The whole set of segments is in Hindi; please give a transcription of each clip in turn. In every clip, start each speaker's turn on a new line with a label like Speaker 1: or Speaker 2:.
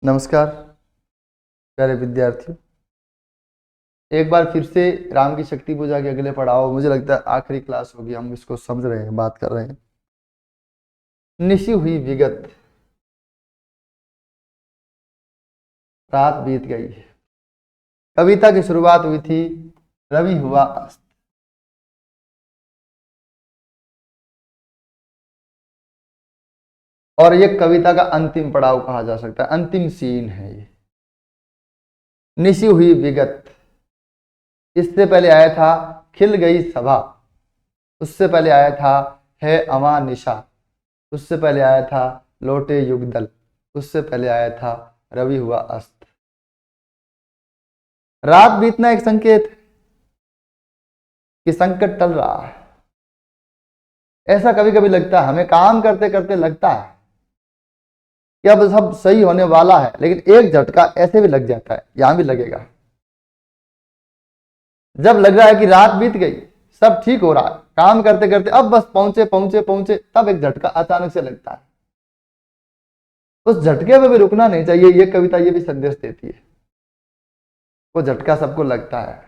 Speaker 1: नमस्कार प्यारे विद्यार्थियों, एक बार फिर से राम की शक्ति पूजा के अगले पड़ाव, मुझे लगता है आखिरी क्लास होगी, हम इसको समझ रहे हैं, बात कर रहे हैं। निशी हुई विगत, रात बीत गई। कविता की शुरुआत हुई थी रवि हुआ अस्त। और ये कविता का अंतिम पड़ाव कहा जा सकता है, अंतिम सीन है ये। निशी हुई विगत, इससे पहले आया था खिल गई सभा, उससे पहले आया था है अमा निशा, उससे पहले आया था लौटे युगदल, उससे पहले आया था रवि हुआ अस्त। रात बीतना एक संकेत है कि संकट टल रहा है। ऐसा कभी कभी लगता है, हमें काम करते करते लगता है कि अब सब सही होने वाला है, लेकिन एक झटका ऐसे भी लग जाता है, यहां भी लगेगा। जब लग रहा है कि रात बीत गई, सब ठीक हो रहा है, काम करते करते अब बस पहुंचे पहुंचे पहुंचे, तब एक झटका अचानक से लगता है। उस झटके पे भी रुकना नहीं चाहिए। ये कविता ये भी संदेश देती है, वो झटका सबको लगता है,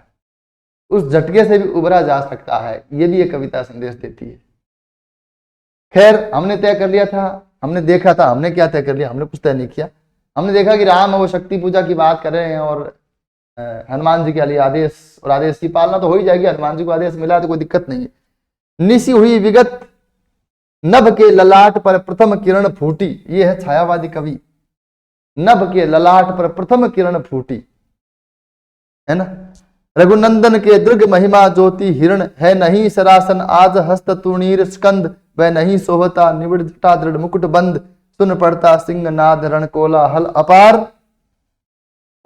Speaker 1: उस झटके से भी उबरा जा सकता है, ये भी ये कविता संदेश देती है। खैर, हमने तय कर लिया था, हमने देखा था, हमने क्या तय कर लिया, हमने कुछ तय नहीं किया। हमने देखा कि राम वो शक्ति पूजा की बात कर रहे हैं और हनुमान जी के लिए आदेश, और आदेश की पालना तो हो ही जाएगी, हनुमान जी को आदेश मिला तो कोई दिक्कत नहीं है। निशी हुई विगत, नभ के ललाट पर प्रथम किरण फूटी, ये है छायावादी कवि। नभ के ललाट पर प्रथम किरण फूटी, है ना। रघुनंदन के दृग महिमा ज्योति हिरण, है नहीं सरासन आज हस्त तुणीर स्कंद, वह नहीं सोहता निविड़ जटा दृढ़ मुकुट बंद, सुन पड़ता सिंह नाद रण कोला हल अपार,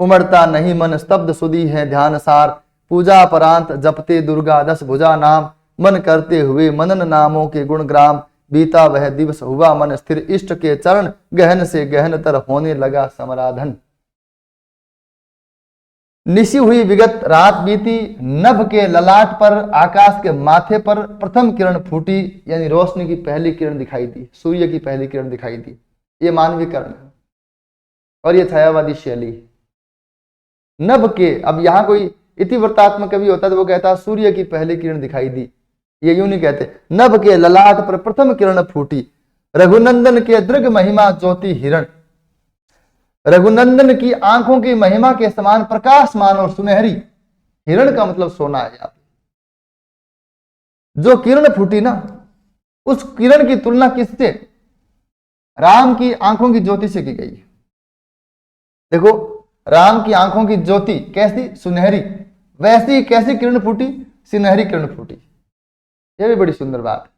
Speaker 1: उमड़ता नहीं मन स्तब्ध सुधी है ध्यान सार, पूजा परांत जपते दुर्गा दस भुजा नाम, मन करते हुए मनन नामों के गुण ग्राम, बीता वह दिवस हुआ मन स्थिर इष्ट के चरण, गहन से गहनतर होने लगा समराधन। निशी हुई विगत, रात बीती, नभ के ललाट पर, आकाश के माथे पर प्रथम किरण फूटी, यानी रोशनी की पहली किरण दिखाई दी, सूर्य की पहली किरण दिखाई दी। ये मानवीकरण है और ये छायावादी शैली है। नभ के, अब यहां कोई इतिवृत्तात्मक कवि होता तो वो कहता सूर्य की पहली किरण दिखाई दी, ये यूं नहीं कहते। नभ के ललाट पर प्रथम किरण फूटी, रघुनंदन के दृग महिमा ज्योति हिरण, रघुनंदन की आंखों की महिमा के समान प्रकाशमान और सुनहरी, हिरण का मतलब सोना है। यहाँ जो किरण फूटी ना, उस किरण की तुलना किससे? राम की आंखों की ज्योति से की गई है। देखो, राम की आंखों की ज्योति कैसी? सुनहरी। वैसी कैसी किरण फूटी? सुनहरी किरण फूटी। यह भी बड़ी सुंदर बात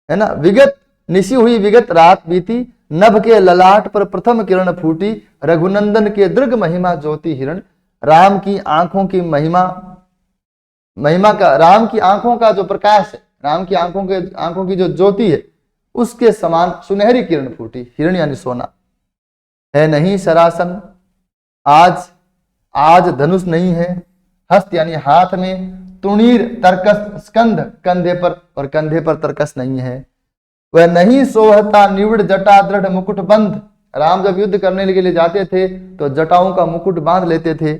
Speaker 1: है ना। विगत, निशी हुई विगत, रात बीती, नभ के ललाट पर प्रथम किरण फूटी, रघुनंदन के दृग महिमा ज्योति हिरण, राम की आंखों की महिमा का, राम की आंखों का जो प्रकाश है, राम की आंखों की जो ज्योति है, उसके समान सुनहरी किरण फूटी, हिरण यानी सोना। है नहीं सरासन आज धनुष नहीं है, हस्त यानी हाथ में, तुणीर तर्कस स्कंध कंधे पर, और कंधे पर तर्कस नहीं है, वह नहीं सोहता निविड़ जटा दृढ़ मुकुट बंद। राम जब युद्ध करने के लिए जाते थे तो जटाओं का मुकुट बांध लेते थे,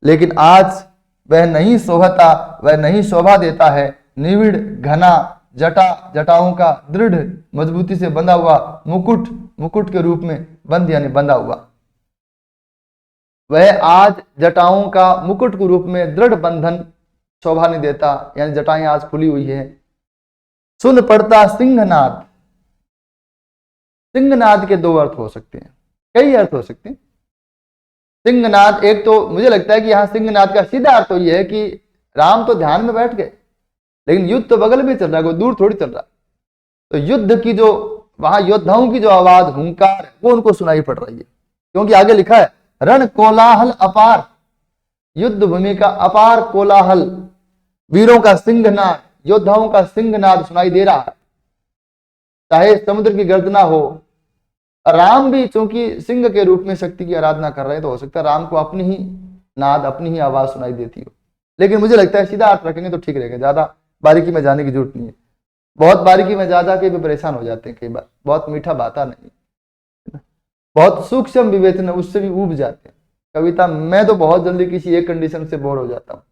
Speaker 1: लेकिन आज वह नहीं सोहता, वह नहीं शोभा देता है, निविड़ घना जटाओं का दृढ़ मजबूती से बंधा हुआ मुकुट के रूप में, बंद यानी बंधा हुआ, वह आज जटाओं का मुकुट के रूप में दृढ़ बंधन शोभा नहीं देता, यानी जटाएं आज खुली हुई है। सुन पड़ता सिंहनाद, सिंहनाद के दो अर्थ हो सकते हैं, कई अर्थ हो सकते हैं। सिंहनाद, एक तो मुझे लगता है कि यहां सिंहनाद का सीधा अर्थ तो यह है कि राम तो ध्यान में बैठ गए, लेकिन युद्ध तो बगल में चल रहा है, कोई दूर थोड़ी चल रहा है। तो युद्ध की जो वहां योद्धाओं की जो आवाज, हुंकार, वो उनको सुनाई पड़ रही है, क्योंकि आगे लिखा है रण कोलाहल अपार, युद्ध भूमि का अपार कोलाहल, वीरों का सिंहनाद, योद्धाओं का सिंहनाद सुनाई दे रहा है, चाहे समुद्र की गर्जना हो। राम भी चूंकि सिंह के रूप में शक्ति की आराधना कर रहे हैं, तो हो सकता है राम को अपनी ही नाद, अपनी ही आवाज सुनाई देती हो, लेकिन मुझे लगता है सीधा अर्थ रखेंगे तो ठीक रहेगा, ज्यादा बारीकी में जाने की जरूरत नहीं है। बहुत बारीकी में जा के भी परेशान हो जाते हैं कई बार, बहुत मीठा बाता नहीं। बहुत सूक्ष्म विवेचन है, उससे भी ऊब जाते हैं। कविता मैं तो बहुत जल्दी किसी एक कंडीशन से बोर हो जाता हूँ।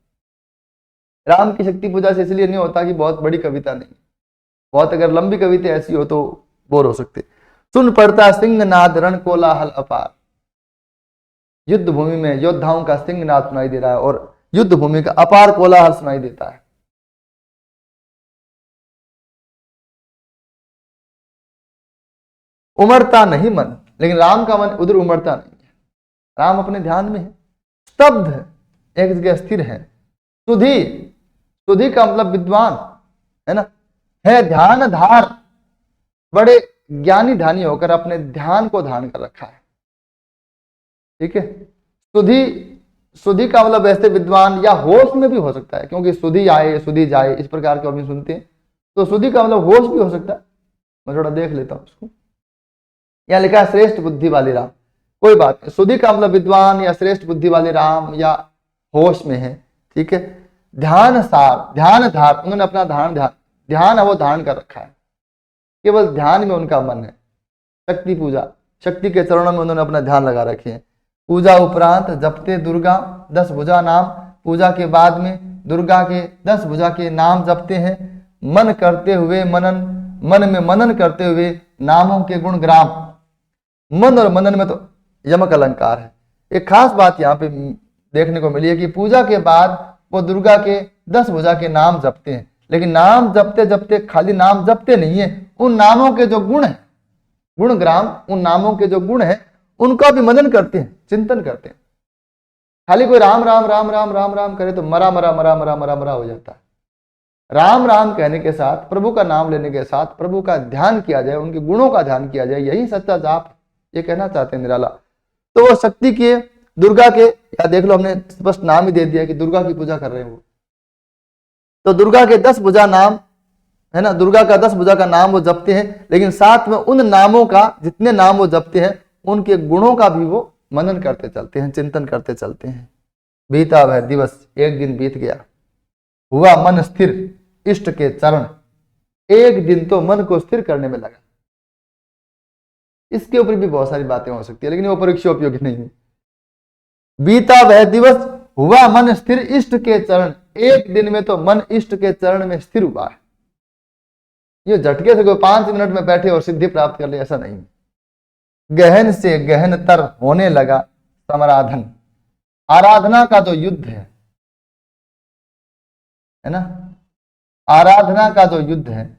Speaker 1: राम की शक्ति पूजा से इसलिए नहीं होता कि बहुत बड़ी कविता नहीं, बहुत अगर लंबी कविता ऐसी हो तो बोर हो सकते। सुन पड़ता सिंह नाद रण कोलाहल अपार, युद्ध भूमि में योद्धाओं का सिंह नाद सुनाई दे रहा है और युद्ध भूमि का अपार कोलाहल सुनाई देता है। उमड़ता नहीं मन, लेकिन राम का मन उधर उमड़ता नहीं है, राम अपने ध्यान में है, स्तब्ध एक जगह स्थिर है। सुधी, सुधी का मतलब विद्वान है ना, है ध्यान धार, बड़े ज्ञानी ध्यानी होकर अपने ध्यान को धारण कर रखा है। ठीक है, सुधी, सुधी का मतलब ऐसे विद्वान या होश में भी हो सकता है, क्योंकि सुधी आए सुधी जाए इस प्रकार के अभी सुनते हैं, तो सुधी का मतलब होश भी हो सकता है। मैं थोड़ा देख लेता हूं उसको, यहाँ लिखा है श्रेष्ठ बुद्धि वाले राम, कोई बात नहीं, सुधी का मतलब विद्वान या श्रेष्ठ बुद्धि वाले राम या होश में है। ठीक है, ध्यान सार, ध्यान धार, उन्होंने अपना ध्यान है वो धारण कर रखा है, केवल ध्यान में उनका मन है। शक्ति पूजा, शक्ति के चरणों में उन्होंने अपना ध्यान लगा रखे हैं। पूजा उपरांत जपते दुर्गा 10 भुजा नाम, पूजा के बाद में दुर्गा के 10 भुजा के नाम जपते हैं। मन करते हुए मनन, मन में मनन करते हुए नामों के गुण ग्राम, मन और मनन में तो यमक अलंकार है। एक खास बात यहाँ पे देखने को मिली है कि पूजा के बाद वो दुर्गा के 10 भुजा के नाम जपते हैं, लेकिन नाम जपते जपते खाली नाम जपते नहीं है, उन नामों के जो गुण है, गुण ग्राम, उन नामों के जो गुण है उनका भी मनन करते हैं, चिंतन करते हैं। खाली कोई राम राम राम राम राम राम करे तो मरा मरा मरा मरा मरा मरा हो जाता है। राम राम कहने के साथ, प्रभु का नाम लेने के साथ प्रभु का ध्यान किया जाए, उनके गुणों का ध्यान किया जाए, यही सच्चा जाप, ये कहना चाहते हैं निराला। तो वो शक्ति के, दुर्गा के, या देख लो हमने स्पष्ट नाम ही दे दिया कि दुर्गा की पूजा कर रहे हैं वो, तो दुर्गा के 10 भुजा नाम है ना, दुर्गा का 10 भुजा का नाम वो जपते हैं, लेकिन साथ में उन नामों का, जितने नाम वो जपते हैं उनके गुणों का भी वो मनन करते चलते हैं, चिंतन करते चलते हैं। बीता वह दिवस, एक दिन बीत गया, हुआ मन स्थिर इष्ट के चरण, एक दिन तो मन को स्थिर करने में लगा। इसके ऊपर भी बहुत सारी बातें हो सकती है, लेकिन वो परीक्षा उपयोगी नहीं है। बीता वह दिवस, हुआ मन स्थिर इष्ट के चरण, एक दिन में तो मन इष्ट के चरण में स्थिर हुआ है। ये झटके से कोई 5 मिनट में बैठे और सिद्धि प्राप्त कर ले, ऐसा नहीं। गहन से गहनतर होने लगा समराधन, आराधना का जो युद्ध है ना, आराधना का जो युद्ध है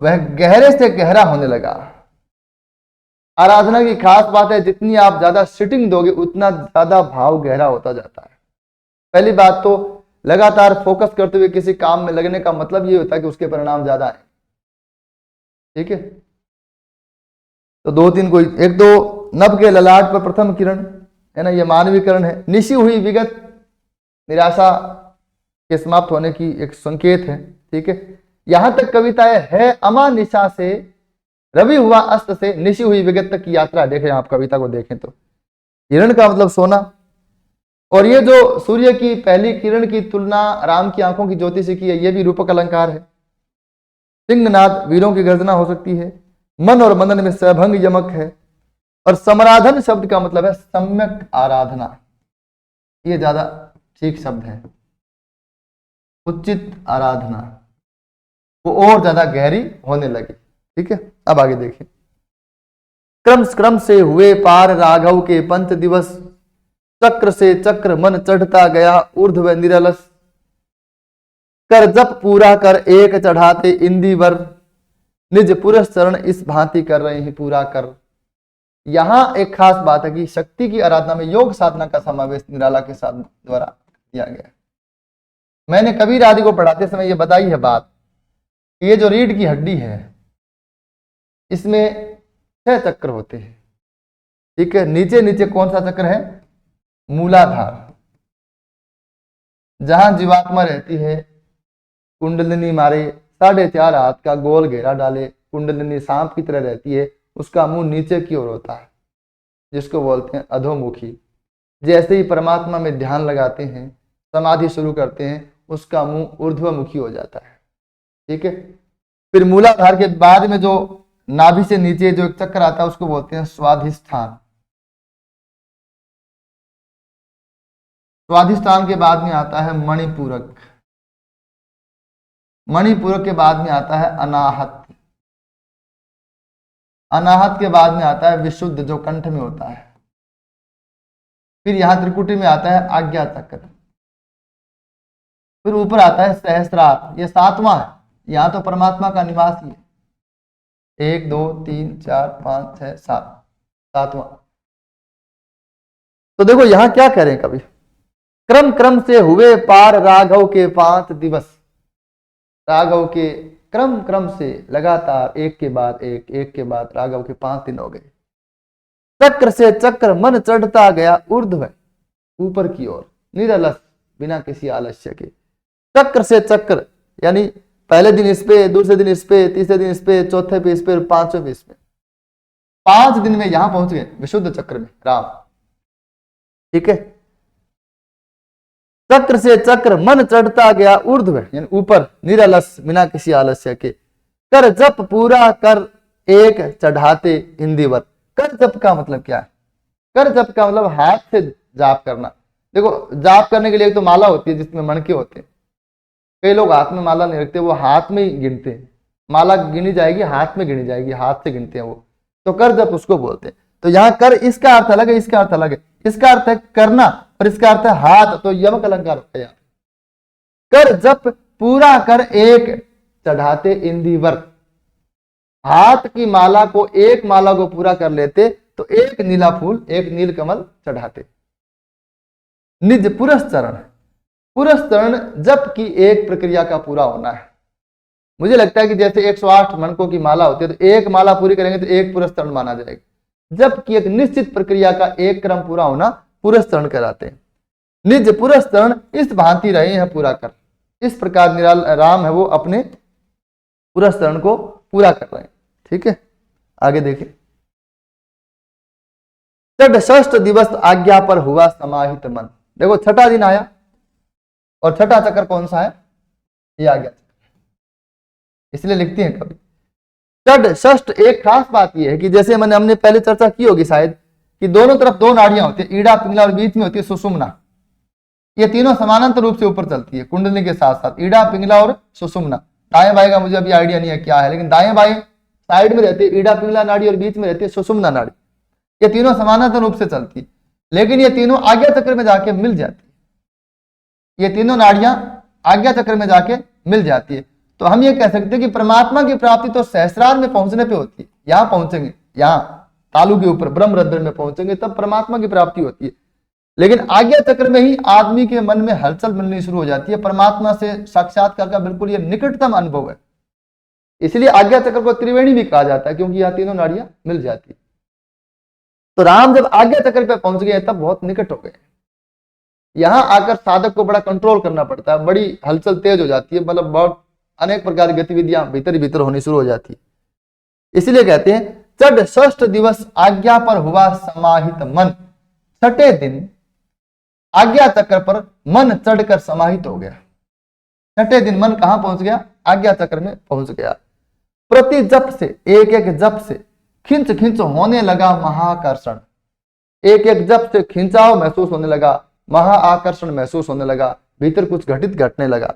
Speaker 1: वह गहरे से गहरा होने लगा। आराधना की खास बात है, जितनी आप ज्यादा सिटिंग दोगे उतना ज्यादा भाव गहरा होता जाता है। पहली बात तो लगातार फोकस करते हुए किसी काम में लगने का मतलब ये होता है कि उसके परिणाम ज्यादा है। ठीक है, तो 2-3 कोई, एक तो नभ के ललाट पर प्रथम किरण है ना, ये मानवीकरण है। निशी हुई विगत, निराशा के समाप्त होने की एक संकेत है। ठीक है, यहां तक कविता है अमा निशा से रवि हुआ अस्त से निशी हुई विगत तक की यात्रा। देखें आप कविता को देखें तो हिरण का मतलब सोना, और ये जो सूर्य की पहली किरण की तुलना राम की आंखों की ज्योति से की है, ये भी रूपक अलंकार है। सिंहनाद वीरों की गर्जना हो सकती है। मन और मनन में सहभंग यमक है, और समराधन शब्द का मतलब है सम्यक आराधना, ये ज्यादा ठीक शब्द है। उचित आराधना वो और ज्यादा गहरी होने लगी। ठीक है, अब आगे देखिए। क्रम से हुए पार राघव के पंच दिवस, चक्र से चक्र मन चढ़ता गया ऊर्ध्व निरलस, कर जप पूरा कर एक चढ़ाते इंदिवर, निज पुरुष चरण इस भांति कर रहे हैं पूरा कर। यहां एक खास बात है कि शक्ति की आराधना में योग साधना का समावेश निराला के साथ द्वारा किया गया। मैंने कबीर आदि को पढ़ाते समय ये बताई है बात, ये जो रीढ़ की हड्डी है इसमें 6 चक्र होते हैं। ठीक है, नीचे नीचे कौन सा चक्र है? मूलाधार, जहां जीवात्मा रहती है, कुंडलिनी मारे 4.5 हाथ का गोल घेरा डाले, कुंडलिनी सांप की तरह रहती है, उसका मुंह नीचे की ओर होता है, जिसको बोलते हैं अधोमुखी। जैसे ही परमात्मा में ध्यान लगाते हैं, समाधि शुरू करते हैं, उसका मुंह ऊर्ध्वमुखी हो जाता है। ठीक है, फिर मूलाधार के बाद में जो नाभि से नीचे जो एक चक्र आता है उसको बोलते हैं स्वाधिष्ठान। स्वाधिष्ठान के बाद में आता है मणिपूरक। मणिपूरक के बाद में आता है अनाहत। अनाहत के बाद में आता है विशुद्ध जो कंठ में होता है। फिर यहां त्रिकुटी में आता है आज्ञा चक्र। फिर ऊपर आता है सहस्रार, ये 7वां है। यहां तो परमात्मा का निवास ही है। 1 2 3 4 5 6 7, 7वां। तो देखो यहां क्या करें, कभी क्रम क्रम से हुए पार राघव के 5 दिवस। राघव के क्रम क्रम से लगातार एक के बाद एक के बाद राघव के 5 दिन हो गए। चक्र से चक्र मन चढ़ता गया ऊर्ध्व, ऊपर की ओर, निरलस, बिना किसी आलस्य के। चक्र से चक्र यानी पहले दिन इस पे, दूसरे दिन इस पे, तीसरे दिन इस पे, चौथे पे इस पे, 5वें पे इस पे। 5 दिन में यहां पहुंच गए विशुद्ध चक्र में राम। ठीक है, चक्र से चक्र मन चढ़ता गया ऊर्ध्व यानी ऊपर, निरलस, बिना किसी आलस्य के। कर जप पूरा कर एक चढ़ाते इंदिवर। कर जप का मतलब क्या है? कर जप का मतलब हाथ से जाप करना। देखो जाप करने के लिए एक तो माला होती है जिसमें मणके होते हैं। कई लोग हाथ में माला नहीं रखते, वो हाथ में ही गिनते हैं। माला गिनी जाएगी, हाथ में गिनी जाएगी, हाथ से गिनते हैं वो। तो कर जप उसको बोलते हैं। तो यहाँ कर, इसका अर्थ अलग है, इसका अर्थ अलग है। इसका अर्थ है करना और इसका अर्थ है हाथ, तो यमक अलंकार होता है। कर जप पूरा कर एक चढ़ाते इंदिवर। हाथ की माला को, एक माला को पूरा कर लेते तो एक नीला फूल, एक नील कमल चढ़ाते। निज पुरस्चरण, पुरस्चरण जप की एक प्रक्रिया का पूरा होना है। मुझे लगता है कि जैसे 108 मणकों की माला होती है तो एक माला पूरी करेंगे तो एक पुरस्चरण माना जाएगा। जप की एक निश्चित प्रक्रिया का एक क्रम पूरा होना पुरस्चरण कराते हैं। निज पुरस्चरण इस भांति रहे हैं पूरा कर। इस प्रकार निराल राम है वो अपने पुरस्चरण को पूरा कर रहे हैं। ठीक है, आगे देखिए। षष्ठ दिवस आज्ञा पर हुआ समाहित मन। देखो छठा दिन आया और छठा चक्र कौन सा है? ये आज्ञा चक्र, इसलिए लिखते हैं कभी। षष्ठ एक खास बात यह है कि जैसे हमने पहले चर्चा की होगी शायद, कि दोनों तरफ 2 नाड़ियां होती है, ईड़ा, पिंगला और बीच में होती है सुषुम्ना। ये तीनों समानांतर रूप से ऊपर चलती है कुंडली के साथ साथ, ईड़ा, पिंगला और सुषुम्ना। दाएं बाएं का मुझे अभी आइडिया नहीं है क्या है, लेकिन दाएं बाएं साइड में रहती है ईड़ा पिंगला नाड़ी और बीच में रहती है सुषुम्ना नाड़ी। ये तीनों समानांतर रूप से चलती है, लेकिन ये तीनों आज्ञा चक्र में जाके मिल जाती है। ये तीनों नाड़ियां आज्ञा चक्र में जाके मिल जाती है। तो हम ये कह सकते हैं कि परमात्मा की प्राप्ति तो सहस्रार में पहुंचने पे होती है। यहां पहुंचेंगे, यहां तालु के ऊपर ब्रह्मरंध्र में पहुंचेंगे तब परमात्मा की प्राप्ति होती है। लेकिन आज्ञा चक्र में ही आदमी के मन में हलचल मिलनी शुरू हो जाती है। परमात्मा से साक्षात्कार का बिल्कुल ये निकटतम अनुभव है। इसलिए आज्ञा चक्र को त्रिवेणी भी कहा जाता है, क्योंकि यह तीनों नाड़ियां मिल जाती है। तो राम जब आज्ञा चक्र पे पहुंच गए तब बहुत निकट हो गए। यहां आकर साधक को बड़ा कंट्रोल करना पड़ता है, बड़ी हलचल तेज हो जाती है, मतलब बहुत अनेक प्रकार की गतिविधियां भीतर ही भीतर होनी शुरू हो जाती है। इसलिए कहते हैं चढ़ षष्ठ दिवस आज्ञा पर हुआ समाहित मन। छठे दिन आज्ञा चक्र पर मन चढ़कर समाहित हो गया। छठे दिन मन कहां पहुंच गया? आज्ञा चक्र में पहुंच गया। प्रति जप से, एक एक जप से खिंच खिंच होने लगा महाकर्षण। एक एक जप से खिंचाव महसूस होने लगा, महाआकर्षण महसूस होने लगा, भीतर कुछ घटित घटने लगा।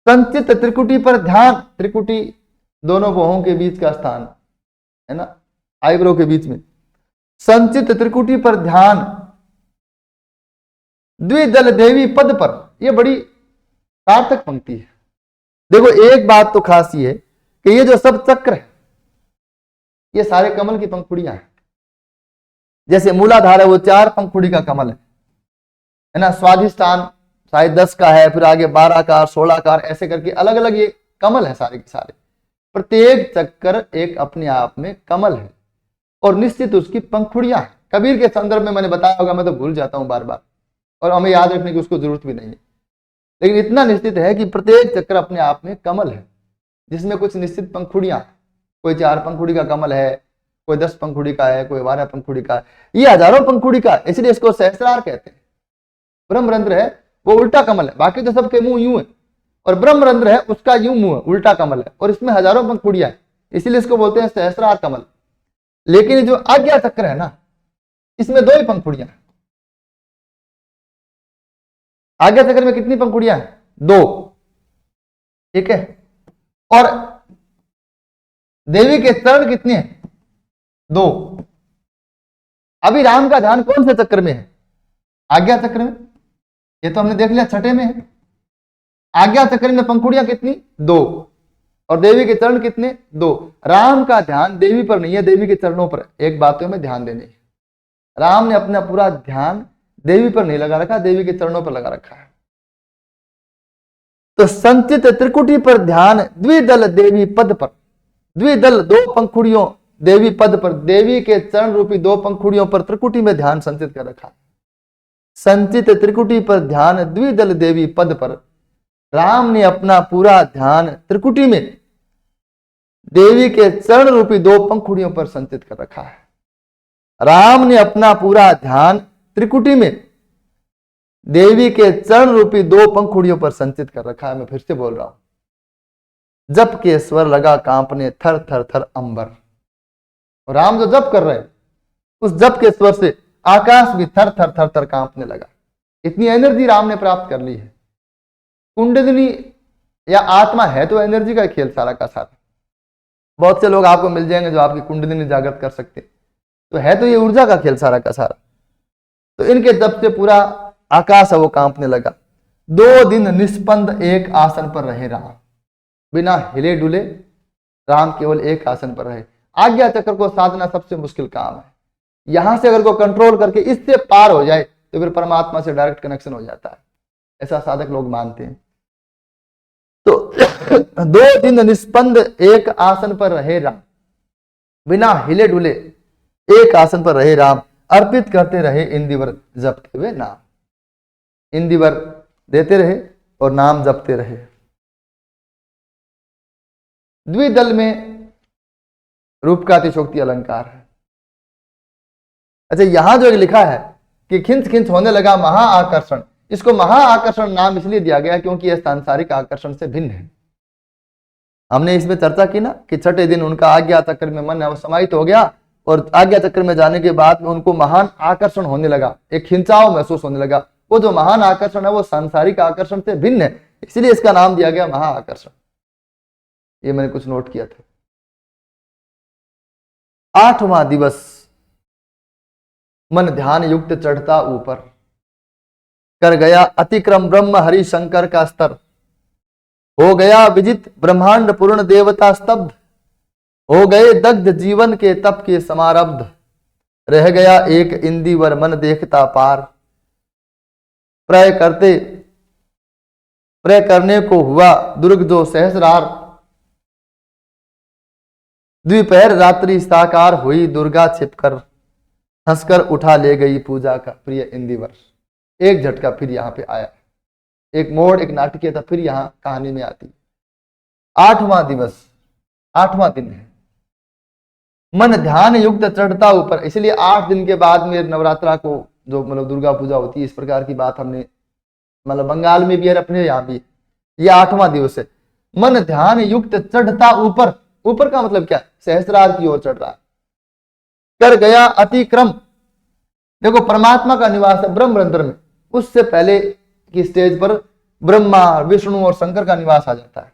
Speaker 1: संचित त्रिकुटी पर ध्यान, त्रिकुटी दोनों बाहों के बीच का स्थान है ना, आईब्रो के बीच में। संचित त्रिकुटी पर ध्यान, द्विदल देवी पद पर। यह बड़ी सार्थक पंक्ति है। देखो एक बात तो खास ये है कि ये जो सब चक्र है ये सारे कमल की पंखुड़ियां हैं। जैसे मूलाधार है वो 4 पंखुड़ी का कमल है ना, स्वाधिष्ठान शायद 10 का है, फिर आगे 12 का, 16 का, ऐसे करके अलग अलग ये कमल है सारे के सारे। प्रत्येक चक्कर एक अपने आप में कमल है और निश्चित उसकी पंखुड़ियां हैं। कबीर के संदर्भ में मैंने बताया होगा, मैं तो भूल जाता हूं बार बार, और हमें याद रखने की उसको जरूरत भी नहीं है, लेकिन इतना निश्चित है कि प्रत्येक चक्र अपने आप में कमल है जिसमें कुछ निश्चित पंखुड़ियां, कोई 4 पंखुड़ी का कमल है, कोई 10 पंखुड़ी का है, कोई 12 पंखुड़ी का है, ये हजारों पंखुड़ी का, इसलिए इसको सहस्रार कहते हैं। ब्रह्मरंध्र है वो उल्टा कमल है, बाकी तो सबके मुंह यूं है, और ब्रह्मरंध्र है उसका यूं मुंह है, उल्टा कमल है, और इसमें हजारों पंखुड़ियां है। इसीलिए इसको बोलते हैं सहस्रार कमल। लेकिन ये जो आज्ञा चक्र है ना, इसमें 2 ही पंखुड़ियां हैं। आज्ञा चक्र में कितनी पंखुड़ियां हैं? 2। ठीक है। और देवी के चरण कितने हैं? 2। अभी राम का ध्यान कौन से चक्र में है? आज्ञा चक्र में। ये तो हमने देख लिया छठे में है। आज्ञा चक्र में पंखुड़ियां कितनी? 2। और देवी के चरण कितने? 2। राम का ध्यान देवी पर नहीं है, देवी के चरणों पर। एक बात में ध्यान देनी है, राम ने अपना पूरा ध्यान देवी पर नहीं लगा रखा, देवी के चरणों पर लगा रखा है। तो संचित त्रिकुटी पर ध्यान द्विदल देवी पद पर, द्विदल 2 पंखुड़ियों देवी पद पर, देवी के चरण रूपी 2 पंखुड़ियों पर त्रिकुटी में ध्यान संचित कर रखा। संचित त्रिकुटी पर ध्यान द्विदल देवी पद पर, राम ने अपना पूरा ध्यान त्रिकुटी में देवी के चरण रूपी 2 पंखुड़ियों पर संचित कर रखा है। राम ने अपना पूरा ध्यान त्रिकुटी में देवी के चरण रूपी 2 पंखुड़ियों पर संचित कर रखा है। मैं फिर से बोल रहा हूं, जप के स्वर लगा कांपने थर थर थर अंबर। और राम जो जप कर रहे हैं, उस जप के स्वर से आकाश भी थर थर थर थर कांपने लगा। इतनी एनर्जी राम ने प्राप्त कर ली है। कुंडलिनी या आत्मा है तो एनर्जी का खेल सारा का सारा। बहुत से लोग आपको मिल जाएंगे जो आपकी कुंडलिनी जागृत कर सकते, तो है तो ये ऊर्जा का खेल सारा का सारा। तो इनके जप से पूरा आकाश है वो कांपने लगा। 2 दिन निष्पंद एक आसन पर रहे राम, बिना हिले डुले राम केवल एक आसन पर रहे। आज्ञा चक्र को साधना सबसे मुश्किल काम है। यहां से अगर को कंट्रोल करके इससे पार हो जाए तो फिर परमात्मा से डायरेक्ट कनेक्शन हो जाता है, ऐसा साधक लोग मानते हैं। तो 2 दिन निष्पंद एक आसन पर रहे राम, बिना हिले डुले एक आसन पर रहे राम, अर्पित करते रहे इंदिवर जपते हुए नाम। इंदिवर देते रहे और नाम जपते रहे। द्विदल में रूप का अतिशोक्ति अलंकार है। अच्छा, यहां जो लिखा है कि खिंच खिंच होने लगा महाआकर्षण, इसको महाआकर्षण नाम इसलिए दिया गया क्योंकि यह सांसारिक आकर्षण से भिन्न है। हमने इसमें चर्चा की ना कि छठे दिन उनका आज्ञा चक्र में मन समाहित हो गया और आज्ञा चक्र में जाने के बाद में उनको महान आकर्षण होने लगा, एक खिंचाव महसूस होने लगा। वो जो महान आकर्षण है वो सांसारिक आकर्षण से भिन्न है, इसलिए इसका नाम दिया गया महाआकर्षण। ये मैंने कुछ नोट किया था। 8वां दिवस मन ध्यान युक्त चढ़ता ऊपर, कर गया अतिक्रम ब्रह्म हरि शंकर का स्तर, हो गया विजित ब्रह्मांड पूर्ण देवता स्तब्ध, हो गए दग्ध जीवन के तप के समारब्ध, रह गया एक इंदिवर मन देखता पार, प्रय करने को हुआ दुर्ग जो सहस्रार, द्विपहर रात्रि साकार हुई दुर्गा छिपकर, हंसकर उठा ले गई पूजा का प्रिय इंदिवर। एक झटका फिर यहां पे आया, एक मोड़, एक नाटकीय था फिर यहां कहानी में आती। 8वां दिवस, 8वां दिन है, मन ध्यान युक्त चढ़ता ऊपर। इसलिए 8 दिन के बाद में नवरात्रा को जो मतलब दुर्गा पूजा होती है, इस प्रकार की बात हमने मतलब बंगाल में भी है, अपने यहाँ भी। ये 8वां दिवस है, मन ध्यान युक्त चढ़ता ऊपर। ऊपर का मतलब क्या? सहस्रार की ओर चढ़ रहा है। कर गया अतिक्रम, देखो परमात्मा का निवास है ब्रह्म रंध्र में, उससे पहले की स्टेज पर ब्रह्मा विष्णु और शंकर का निवास आ जाता है।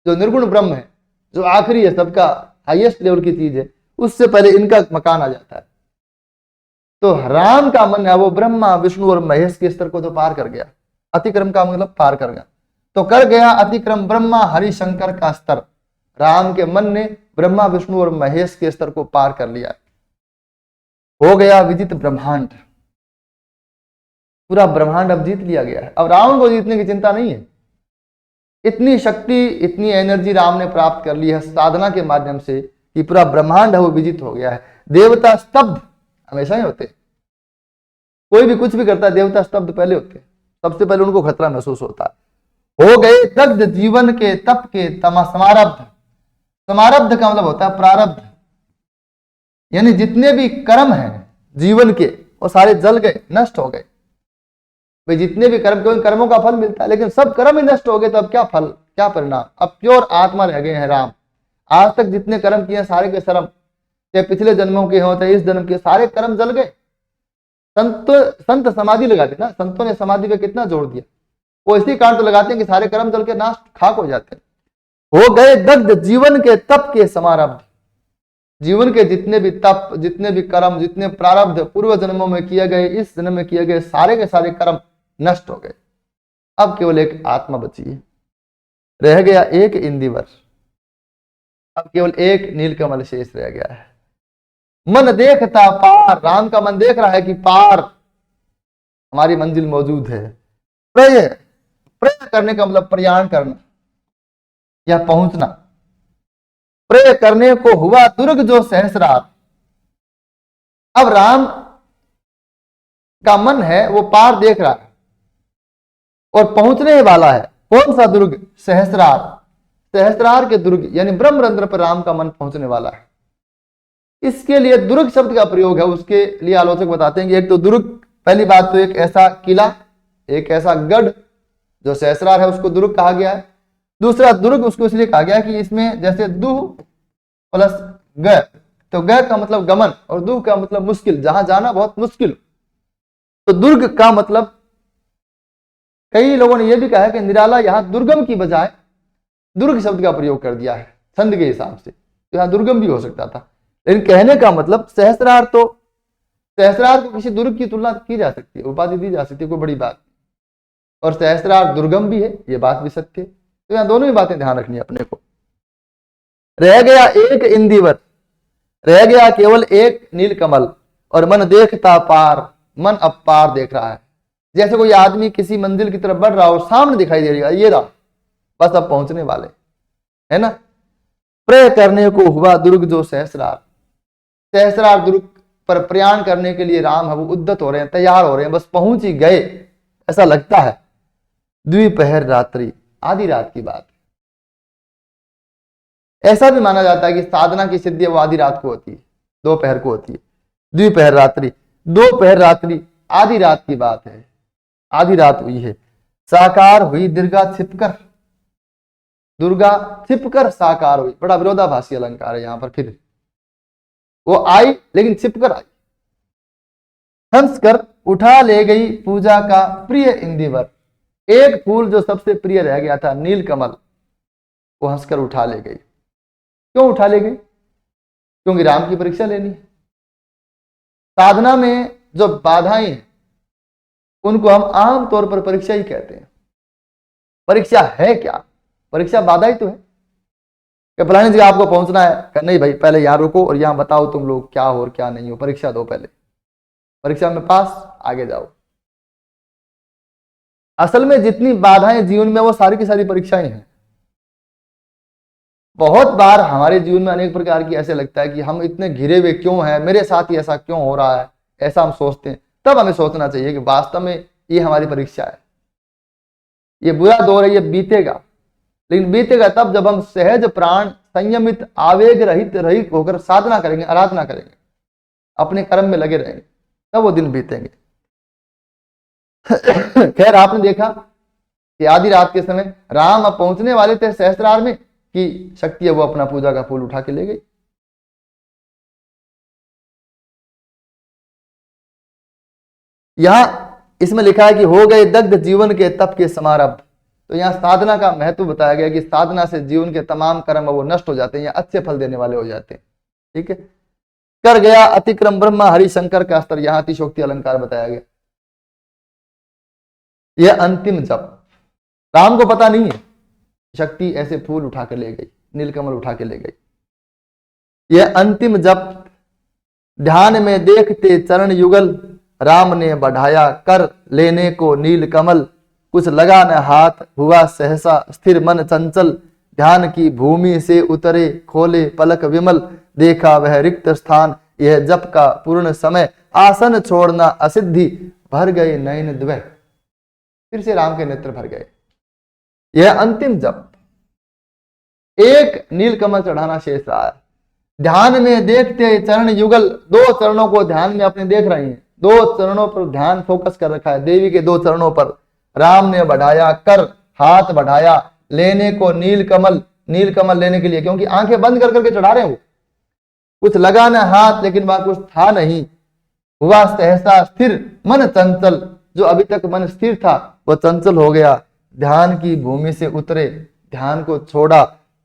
Speaker 1: जो निर्गुण ब्रह्म है, जो आखिरी है, सबका हाईएस्ट लेवल की चीज है, उससे पहले इनका मकान आ जाता है। तो राम का मन है वो ब्रह्मा विष्णु और महेश के स्तर को तो पार कर गया। अतिक्रम का मतलब पार कर गया। तो कर गया अतिक्रम ब्रह्मा हरि शंकर का स्तर, राम के मन ने ब्रह्मा विष्णु और महेश के स्तर को पार कर लिया। हो गया विजित ब्रह्मांड, पूरा ब्रह्मांड अब जीत लिया गया है। अब रावण को जीतने की चिंता नहीं है। इतनी शक्ति, इतनी एनर्जी राम ने प्राप्त कर ली है साधना के माध्यम से कि पूरा ब्रह्मांड है वो विजित हो गया है। देवता स्तब्ध हमेशा ही होते, कोई भी कुछ भी करता है देवता स्तब्ध पहले होते, सबसे पहले उनको खतरा महसूस होता है। हो गए दग्ध जीवन के तप के समारब्ध। समारब्ध का मतलब होता है प्रारब्ध, यानी जितने भी कर्म हैं जीवन के वो सारे जल गए, नष्ट हो गए। भाई जितने भी कर्म, क्योंकि कर्मों का फल मिलता है, लेकिन सब कर्म ही नष्ट हो गए तो अब क्या फल, क्या परिणाम? अब प्योर आत्मा रह गए हैं राम। आज तक जितने कर्म किए सारे के कर्म, चाहे पिछले जन्मों के हों चाहे इस जन्म के, सारे कर्म जल गए। संत समाधि लगाते ना, संतों ने समाधि पे कितना जोर दिया। वो इसी कारण तो लगाते हैं कि सारे कर्म जल के नाश खाक हो जाते हैं। हो गए दग्ध जीवन के तप के समारब्ध, जीवन के जितने भी तप, जितने भी कर्म, जितने प्रारब्ध पूर्व जन्मों में किए गए, इस जन्म में किए गए, सारे के सारे कर्म नष्ट हो गए। अब केवल एक आत्मा बची है, रह गया एक इंदिवर, अब केवल एक नीलकमल शेष रह गया है। मन देखता पार, राम का मन देख रहा है कि पार हमारी मंजिल मौजूद है। प्रय, प्रय करने का मतलब प्रयाण करना या पहुंचना। प्रय करने को हुआ दुर्ग जो सहस्रार। अब राम का मन है वो पार देख रहा है और पहुंचने वाला है। कौन सा दुर्ग? सहस्रार। सहस्रार के दुर्ग यानी ब्रह्मरंध्र पर राम का मन पहुंचने वाला है। इसके लिए दुर्ग शब्द का प्रयोग है। उसके लिए आलोचक बताते हैं कि एक तो दुर्ग, पहली बात तो एक ऐसा किला, एक ऐसा गढ़ जो सहस्रार है उसको दुर्ग कहा गया है। दूसरा दुर्ग उसको इसलिए कहा गया कि इसमें जैसे दुह प्लस ग, तो ग का मतलब गमन और दुह का मतलब मुश्किल, जहां जाना बहुत मुश्किल। तो दुर्ग का मतलब, कई लोगों ने यह भी कहा है कि निराला यहां दुर्गम की बजाय दुर्ग शब्द का प्रयोग कर दिया है छंद के हिसाब से, तो यहां दुर्गम भी हो सकता था। लेकिन कहने का मतलब सहस्रार, तो सहस्रार को किसी दुर्ग की तुलना की जा सकती है, उपाधि दी जा सकती है, कोई बड़ी बात। और सहस्रार दुर्गम भी है, ये बात भी सत्य है। तो यहां दोनों ही बातें ध्यान रखनी है अपने को। रह गया एक इंदिवर, रह गया केवल एक नीलकमल, और मन देखता पार, मन अब पार देख रहा है। जैसे कोई आदमी किसी मंजिल की तरफ बढ़ रहा हो, सामने दिखाई दे रही है, ये रहा, बस अब पहुंचने वाले, है ना। प्रय करने को हुआ दुर्ग जो सहस्रार, सहस्रार दुर्ग पर प्रयाण करने के लिए राम है वो उद्यत हो रहे हैं, तैयार हो रहे हैं, बस पहुंच ही गए ऐसा लगता है। द्विपहर रात्रि, आधी रात की बात। ऐसा भी माना जाता है कि साधना की सिद्धि वो आधी रात को होती है, दोपहर को होती है। द्विपहर रात्रि, दोपहर रात्रि, आधी रात की बात है, आधी रात हुई है। साकार हुई दुर्गा छिपकर, दुर्गा छिपकर साकार हुई। बड़ा विरोधाभासी अलंकार है यहां पर। फिर वो आई लेकिन छिपकर आई। हंसकर उठा ले गई पूजा का प्रिय इंदिवर, एक फूल जो सबसे प्रिय रह गया था नीलकमल, वो हंसकर उठा ले गई। क्यों उठा ले गई? क्योंकि राम की परीक्षा लेनी है। साधना में जो बाधाएं उनको हम आम तौर पर परीक्षा ही कहते हैं। परीक्षा है क्या? परीक्षा बाधा ही तो है कि फलानी जगह आपको पहुंचना है, नहीं भाई पहले यहां रुको और यहां बताओ तुम लोग क्या हो और क्या नहीं हो, परीक्षा दो पहले, परीक्षा में पास, आगे जाओ। असल में जितनी बाधाएं जीवन में वो सारी की सारी परीक्षाएं हैं। बहुत बार हमारे जीवन में अनेक प्रकार की ऐसे लगता है कि हम इतने घिरे हुए क्यों हैं, मेरे साथ ही ऐसा क्यों हो रहा है, ऐसा हम सोचते हैं। तब हमें सोचना चाहिए कि वास्तव में ये हमारी परीक्षा है। ये बुरा दौर है, ये बीतेगा, लेकिन बीतेगा तब जब हम सहज प्राण संयमित आवेग रहित रहित होकर साधना करेंगे, आराधना करेंगे, अपने कर्म में लगे रहेंगे, तब वो दिन बीतेंगे। खैर आपने देखा कि आधी रात के समय राम अब पहुंचने वाले थे सहस्त्रार में कि शक्ति है वो अपना पूजा का फूल उठा के ले गई। यहां इसमें लिखा है कि हो गए दग्ध जीवन के तप के समारब्ध। तो यहां साधना का महत्व बताया गया कि साधना से जीवन के तमाम कर्म वो नष्ट हो जाते हैं या अच्छे फल देने वाले हो जाते हैं। ठीक है। कर गया अतिक्रम ब्रह्मा हरिशंकर का स्तर, यहां अतिशोक्ति अलंकार बताया गया। यह अंतिम जप, राम को पता नहीं है शक्ति ऐसे फूल उठा के ले गई, नीलकमल उठा के ले गई। यह अंतिम जप ध्यान में देखते चरण युगल, राम ने बढ़ाया कर लेने को नीलकमल, कुछ लगा न हाथ हुआ सहसा स्थिर मन चंचल, ध्यान की भूमि से उतरे खोले पलक विमल, देखा वह रिक्त स्थान यह जप का पूर्ण समय, आसन छोड़ना असिद्धि भर गए नयन द्वय। फिर से राम के नेत्र भर गए। यह अंतिम जप, एक नीलकमल चढ़ाना शेष रहा है। ध्यान में देखते चरण युगल, दो चरणों को ध्यान में अपने देख रहे हैं, दो चरणों पर ध्यान फोकस कर रखा है, देवी के दो चरणों पर। राम ने बढ़ाया कर, हाथ बढ़ाया, लेने को नीलकमल, नीलकमल लेने के लिए, क्योंकि आंखें बंद कर करके चढ़ा रहे हैं वो, कुछ लगा ना हाथ लेकिन वहां कुछ था नहीं। हुआ सहसा स्थिर मन चंचल, जो अभी तक मन स्थिर था वह चंचल हो गया। ध्यान की भूमि से उतरे, ध्यान को छोड़ा,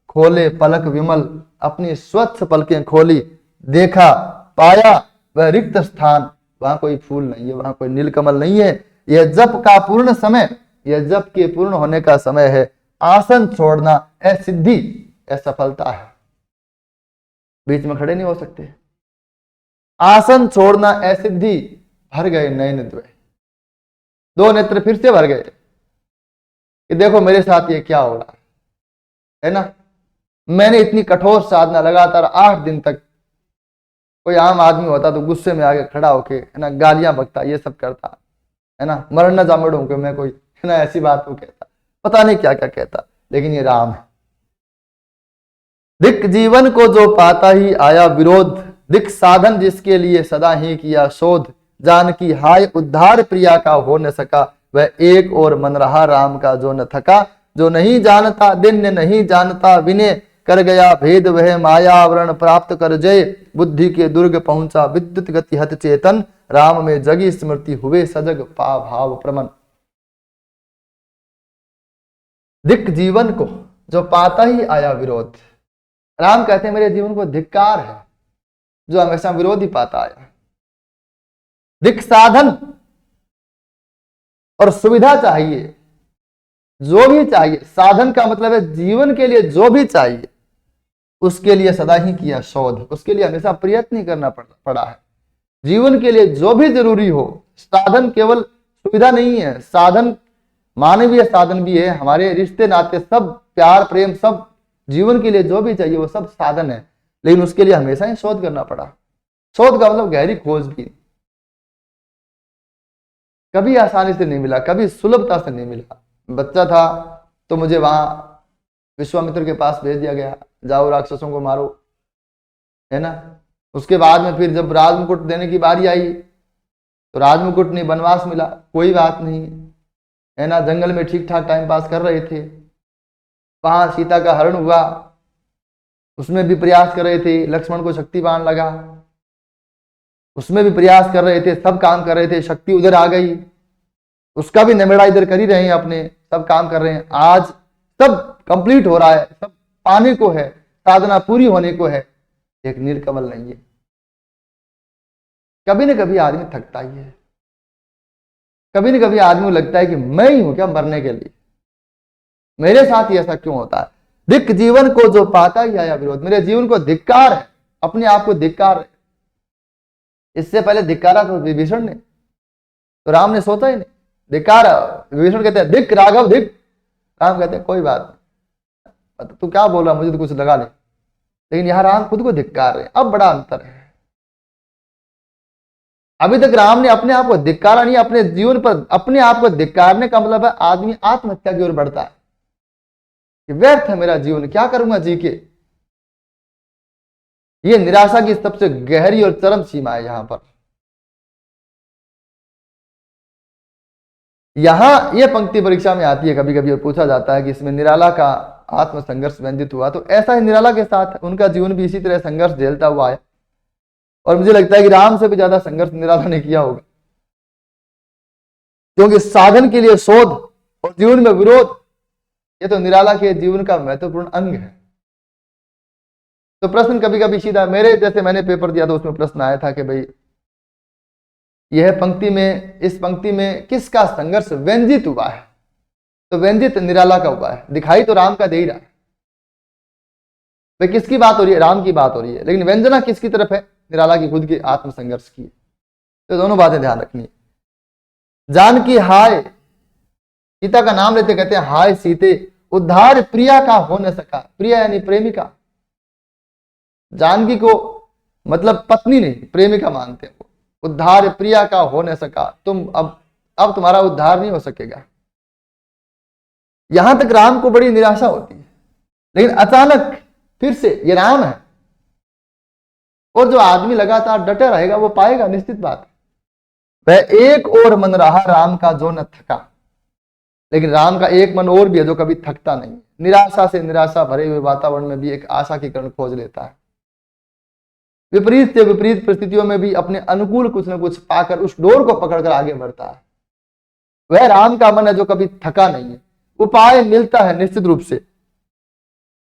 Speaker 1: खोले पलक विमल, अपनी स्वच्छ पलकें खोली, देखा पाया वह रिक्त स्थान, वहां कोई फूल नहीं है, वहां कोई नीलकमल नहीं है। यह जप का पूर्ण समय, यह जप के पूर्ण होने का समय है। आसन छोड़ना सिद्धि, असफलता है, बीच में खड़े नहीं हो सकते। आसन छोड़ना असिद्धि, भर गए नयन द्वय, दो नेत्र फिर से भर गए कि देखो मेरे साथ ये क्या हो रहा है ना। मैंने इतनी कठोर साधना लगातार 8 दिन तक, कोई आम आदमी होता तो गुस्से में आके खड़ा होके है ना गालियां बकता, ये सब करता है ना, मरण न जामड़ू कि मैं कोई है ना ऐसी बात को कहता, पता नहीं क्या क्या कहता, लेकिन ये राम है। दिक जीवन को जो पाता ही आया विरोध, दिक साधन जिसके लिए सदा ही किया शोध, जानकी हाय उद्धार प्रिया का हो न सका, वह एक और मन रहा राम का जो न थका। जो नहीं जानता दिन नहीं जानता विनय, कर गया भेद वह माया आवरण प्राप्त कर जय, बुद्धि के दुर्ग पहुंचा विद्युत गति हत चेतन, राम में जगी स्मृति हुए सजग पा भाव प्रमन। दिक जीवन को जो पाता ही आया विरोध, राम कहते हैं मेरे जीवन को धिक्कार है जो हमेशा विरोध ही पाता आया। दिक साधन और सुविधा चाहिए, जो भी चाहिए, साधन का मतलब है जीवन के लिए जो भी चाहिए उसके लिए सदा ही किया शोध, उसके लिए हमेशा प्रयत्न ही करना पड़ा है। जीवन के लिए जो भी जरूरी हो, साधन केवल सुविधा नहीं है, साधन मानवीय साधन भी है, हमारे रिश्ते नाते सब, प्यार प्रेम सब, जीवन के लिए जो भी चाहिए वो सब साधन है, लेकिन उसके लिए हमेशा ही शोध करना पड़ा। शोध का मतलब गहरी खोज भी, कभी आसानी से नहीं मिला, कभी सुलभता से नहीं मिला। बच्चा था तो मुझे वहां विश्वामित्र के पास भेज दिया गया, जाओ राक्षसों को मारो, है ना। उसके बाद में फिर जब राजमुकुट देने की बारी आई तो राजमुकुट नहीं, वनवास मिला, कोई बात नहीं, है ना। जंगल में ठीक ठाक टाइम पास कर रहे थे, वहां सीता का हरण हुआ, उसमें भी प्रयास कर रहे थे, लक्ष्मण को शक्तिबाण लगा, उसमें भी प्रयास कर रहे थे, सब काम कर रहे थे, शक्ति उधर आ गई, उसका भी निमेड़ा इधर कर ही रहे हैं, अपने सब काम कर रहे हैं। आज सब कंप्लीट हो रहा है, सब पाने को है, साधना पूरी होने को है, एक नीलकमल नहीं है। कभी न कभी आदमी थकता ही है, कभी न कभी आदमी को लगता है कि मैं ही हूं क्या मरने के लिए, मेरे साथ ही ऐसा क्यों होता है। दिक जीवन को जो पाता ही आया विरोध, मेरे जीवन को धिक्कार है, अपने आप को धिक्कार है। इससे पहले धिक्कारा तो विभीषण ने, तो राम ने सोचा ही नहीं, धिक्कार। विभीषण कहते हैं दिक राघव दिक, राम कहते हैं कोई बात नहीं, तू क्या बोल रहा, मुझे तो कुछ लगा नहीं, लेकिन यहां राम खुद को धिक्कार रहे। अब बड़ा अंतर है, अभी तक राम ने अपने आप को धिक्कारा नहीं, अपने जीवन पर अपने आप को धिक्कारने का मतलब है आदमी आत्महत्या की ओर बढ़ता है कि व्यर्थ है मेरा जीवन, क्या करूंगा जी के। यह निराशा की सबसे गहरी और चरम सीमा है। यहां पर यहां यह पंक्ति परीक्षा में आती है कभी कभी और पूछा जाता है कि इसमें निराला का आत्म संघर्ष व्यंजित हुआ, तो ऐसा ही निराला के साथ उनका जीवन भी इसी तरह संघर्ष झेलता हुआ है। और मुझे लगता है कि राम से भी ज्यादा संघर्ष निराला ने किया होगा, क्योंकि साधन के लिए शोध और जीवन में विरोध, ये तो निराला के जीवन का महत्वपूर्ण अंग है। तो प्रश्न कभी कभी सीधा, मेरे जैसे मैंने पेपर दिया तो उसमें प्रश्न आया था कि भाई यह पंक्ति में, इस पंक्ति में किसका संघर्ष व्यंजित हुआ है, तो व्यंजित निराला का हुआ है, दिखाई तो राम का दे ही रहा है। भाई किसकी बात हो रही है, राम की बात हो रही है, लेकिन व्यंजना किसकी तरफ है, निराला की खुद के आत्म संघर्ष की। तो दोनों बातें ध्यान रखनी है। जानकी हाय, सीता का नाम लेते कहते हैं हाय सीते, उद्धार प्रिया का हो न सका, प्रिया यानी प्रेमिका, जानकी को मतलब पत्नी नहीं प्रेमिका मानते हैं वो। उद्धार प्रिया का हो न सका, तुम अब तुम्हारा उद्धार नहीं हो सकेगा। यहां तक राम को बड़ी निराशा होती है, लेकिन अचानक फिर से ये राम है, और जो आदमी लगातार डटे रहेगा वो पाएगा, निश्चित बात है। वह एक और मन रहा राम का जो न थका, लेकिन राम का एक मन और भी है जो कभी थकता नहीं। निराशा से निराशा भरे हुए वातावरण में भी एक आशा की किरण खोज लेता है। विपरीत से विपरीत परिस्थितियों में भी अपने अनुकूल कुछ न कुछ पाकर उस डोर को पकड़कर आगे बढ़ता है। वह राम का मन है जो कभी थका नहीं है। उपाय मिलता है निश्चित रूप से।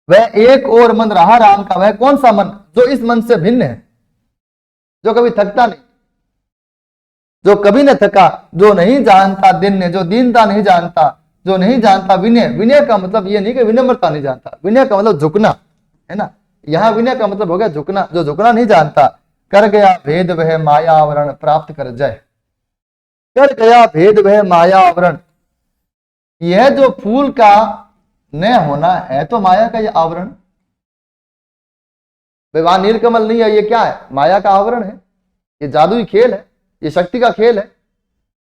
Speaker 1: वह एक और मन रहा राम का, वह कौन सा मन जो इस मन से भिन्न है, जो कभी थकता नहीं, जो कभी न थका, जो नहीं जानता दिन, जो दीनता नहीं जानता, जो नहीं जानता विनय। विनय का मतलब ये नहीं कि विनम्रता नहीं जानता, विनय का मतलब झुकना है ना। यहां विनय का मतलब हो गया झुकना, जो झुकना नहीं जानता। कर गया भेद वह माया आवरण प्राप्त कर जाए। कर गया भेद वह माया आवरण, यह जो फूल का न होना है तो माया का यह आवरण। वहां नीलकमल नहीं है, ये क्या है? माया का आवरण है। ये जादुई खेल है, ये शक्ति का खेल है।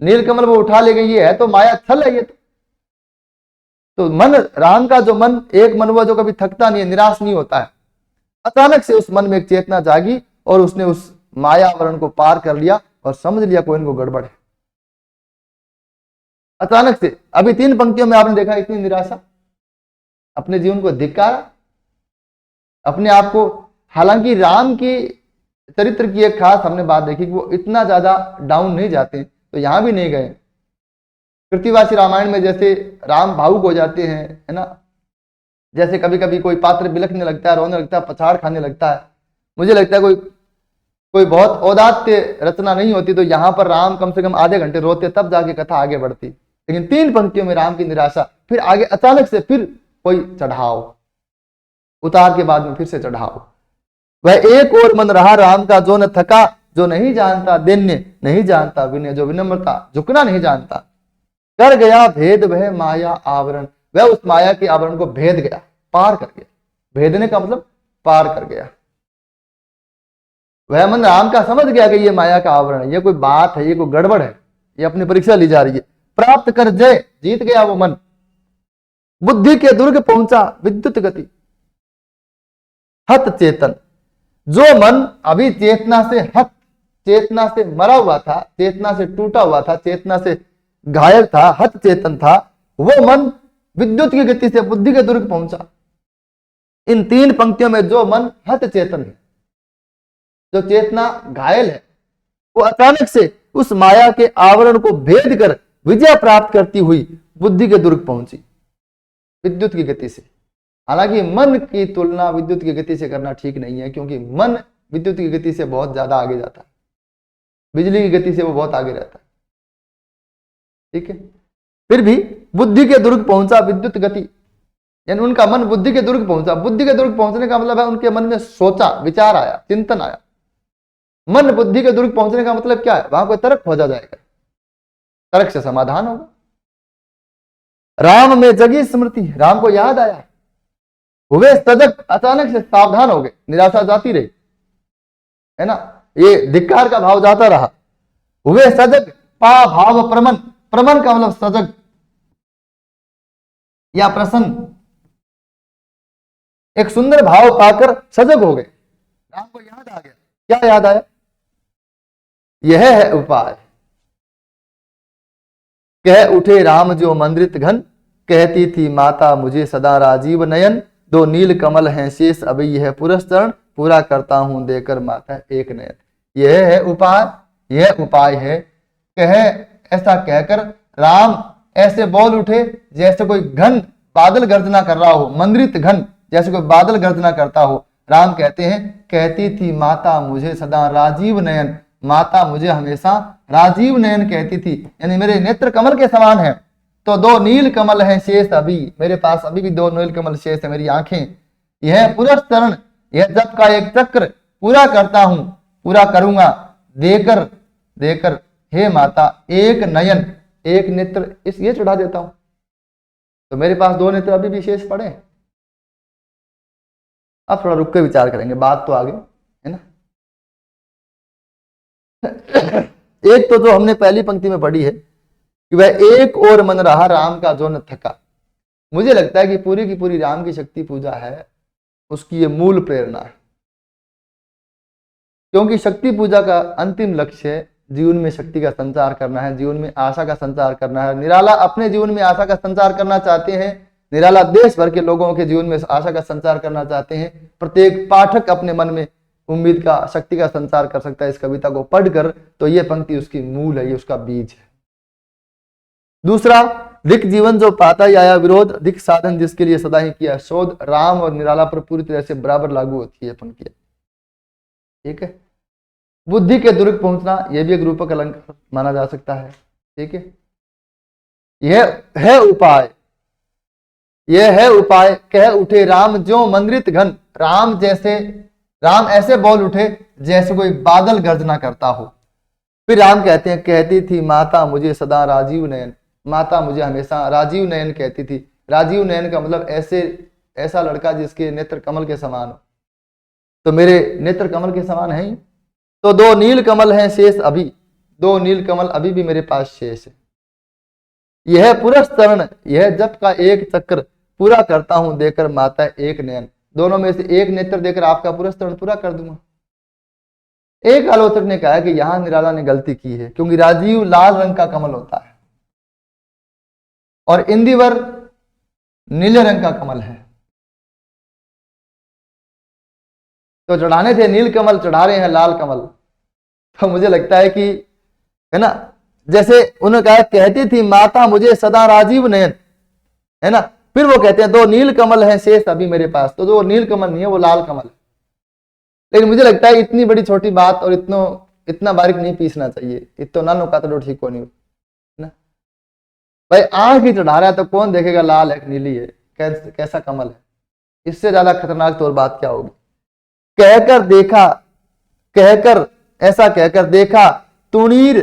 Speaker 1: नीलकमल वो उठा ले गई, ये है तो माया छल है। ये तो मन, राम का जो मन, एक मन हुआ जो कभी थकता नहीं है, निराश नहीं होता है। अचानक से उस मन में एक चेतना जागी और उसने उस माया आवरण को पार कर लिया और समझ लिया कोई इनको गड़बड़ है। अचानक से अभी 3 पंक्तियों में आपने देखा इतनी निराशा, अपने जीवन को धिक्कारा, अपने आप को। हालांकि राम की चरित्र की एक खास हमने बात देखी कि वो इतना ज्यादा डाउन नहीं जाते, तो यहां भी नहीं गए। कृतिवासी रामायण में जैसे राम भावुक हो जाते हैं, है ना, जैसे कभी कभी कोई पात्र बिलखने लगता है, रोने लगता है, पछाड़ खाने लगता है, मुझे लगता है कोई बहुत औदात्य रचना नहीं होती तो यहां पर राम कम से कम आधे घंटे रोते तब जाके कथा आगे बढ़ती। लेकिन 3 पंक्तियों में राम की निराशा, फिर आगे अचानक से फिर कोई चढ़ाव, उतार के बाद में फिर से चढ़ाव। वह एक और मन रहा राम का जो न थका, जो नहीं जानता दैन्य, नहीं जानता विनय, जो विनम्रता, झुकना नहीं जानता। कर गया भेद वह माया आवरण, वह उस माया के आवरण को भेद गया, पार कर गया। भेदने का मतलब पार कर गया। वह मन राम का समझ गया कि ये माया का आवरण है, ये कोई बात है, ये कोई गड़बड़ है, ये अपनी परीक्षा ली जा रही है। प्राप्त कर जय, जीत गया वो मन। बुद्धि के दुर्ग पहुंचा विद्युत गति, हत चेतन, जो मन अभी चेतना से हत, चेतना से मरा हुआ था, चेतना से टूटा हुआ था, चेतना से घायल था, हत चेतन था, वो मन विद्युत की गति से बुद्धि के दुर्ग पहुंचा। इन 3 पंक्तियों में जो मन हत चेतन है, जो चेतना घायल है, वो अचानक से उस माया के आवरण को भेद कर विजय प्राप्त करती हुई बुद्धि के दुर्ग पहुंची विद्युत की गति से। हालांकि मन की तुलना विद्युत की गति से करना ठीक नहीं है, क्योंकि मन विद्युत की गति से बहुत ज्यादा आगे जाता है, बिजली की गति से वो बहुत आगे रहता है। ठीक है, फिर भी बुद्धि के दुर्ग पहुंचा विद्युत गति, यानी उनका मन बुद्धि के दुर्ग पहुंचा। बुद्धि के दुर्ग पहुंचने का मतलब है उनके मन में सोचा, विचार आया, चिंतन आया। मन बुद्धि के दुर्ग पहुंचने का मतलब क्या है? वहां कोई तर्क खोजा जाएगा, तर्क से समाधान होगा। राम में जगी स्मृति, राम को याद आया, हुए सजग, अचानक से सावधान हो गए। निराशा जाती रही, है ना, ये धिक्कार का भाव जाता रहा। हुए सजग, पा भाव प्रमन, प्रमन का मतलब सजग या प्रसन्न, एक सुंदर भाव पाकर सजग हो गए। राम को याद आ गया। क्या याद आया? यह है उपाय। कह उठे राम जो मंद्रित घन, कहती थी माता मुझे सदा राजीव नयन, 2 नील कमल हैं शेष अभी यह पुरस्चरण, पूरा करता हूं देकर माता एक नयन। यह है उपाय, यह उपाय है। कह, ऐसा कहकर राम ऐसे बोल उठे जैसे कोई घन बादल गर्जना कर रहा हो, मंद्रित घन, जैसे कोई बादल गर्जना करता हो। राम कहते हैं, कहती थी माता मुझे सदा राजीव नयन, माता मुझे हमेशा राजीव नयन कहती थी, यानी मेरे नेत्र कमल के समान है। तो 2 नील कमल हैं शेष अभी, मेरे पास अभी भी 2 नील कमल शेष है, मेरी आंखें। यह पुरस्चरण, यह जप का एक चक्र पूरा करता हूं, पूरा करूंगा देकर देकर हे माता एक नयन, एक नेत्र इस ये चढ़ा देता हूं। तो मेरे पास 2 नेत्र अभी भी शेष पड़े। अब थोड़ा रुक के विचार करेंगे, बात तो आगे है ना। एक तो जो हमने पहली पंक्ति में पढ़ी है कि वह एक और मन रहा राम का जो न थका। मुझे लगता है कि पूरी की पूरी राम की शक्ति पूजा है, उसकी ये मूल प्रेरणा है। क्योंकि शक्ति पूजा का अंतिम लक्ष्य जीवन में शक्ति का संचार करना है, जीवन में आशा का संचार करना है। निराला अपने जीवन में आशा का संचार करना चाहते हैं, निराला देश भर के लोगों के जीवन में आशा का संचार करना चाहते हैं। प्रत्येक पाठक अपने मन में उम्मीद का, शक्ति का संचार कर सकता है इस कविता को पढ़कर। तो ये पंक्ति उसकी मूल है, ये उसका बीज है। दूसरा, दिक जीवन जो पाता ही आया विरोध, दिक साधन जिसके लिए सदा ही किया शोध। राम और निराला पर पूरी तरह से बराबर लागू होती है पंक्तियां। ठीक है। बुद्धि के दूर पहुंचना, यह भी एक रूपक अलंकार माना जा सकता है। ठीक है। यह है उपाय, यह है उपाय कह उठे राम जो मंद्रित घन। राम ऐसे बोल उठे जैसे कोई बादल गर्जना करता हो। फिर राम कहते हैं, कहती थी माता मुझे सदा राजीव नयन। माता मुझे हमेशा राजीव नयन कहती थी। राजीव नयन का मतलब ऐसा लड़का जिसके नेत्र कमल के समान हो। तो मेरे नेत्र कमल के समान है ही। तो 2 नील कमल हैं शेष अभी, 2 नील कमल अभी भी मेरे पास शेष है। यह पुरस्चरण, यह जप का एक चक्र पूरा करता हूं देकर माता एक नयन। दोनों में से एक नेत्र देकर आपका पुरस्चरण पूरा कर दूंगा। एक आलोचक ने कहा कि यहां निराला ने गलती की है, क्योंकि राजीव लाल रंग का कमल होता है और इंदिवर नीले रंग का कमल है। तो चढ़ाने थे नील कमल, चढ़ा रहे हैं लाल कमल। तो मुझे लगता है कि, है ना, जैसे उन्होंने कहा कहती थी माता मुझे सदा राजीव नयन, है ना, फिर वो कहते हैं 2 नील कमल हैं शेष अभी मेरे पास। तो जो नील कमल नहीं है वो लाल कमल है। लेकिन मुझे लगता है इतनी बड़ी छोटी बात और इतना बारीक नहीं पीसना चाहिए। इतना नानो का तो ठीक हो नहीं ना भाई। आंख ही चढ़ा रहा है तो कौन देखेगा लाल है नीली है, कैसा कमल है। इससे ज्यादा खतरनाक तो और बात क्या होगी। ऐसा कहकर देखा तुणीर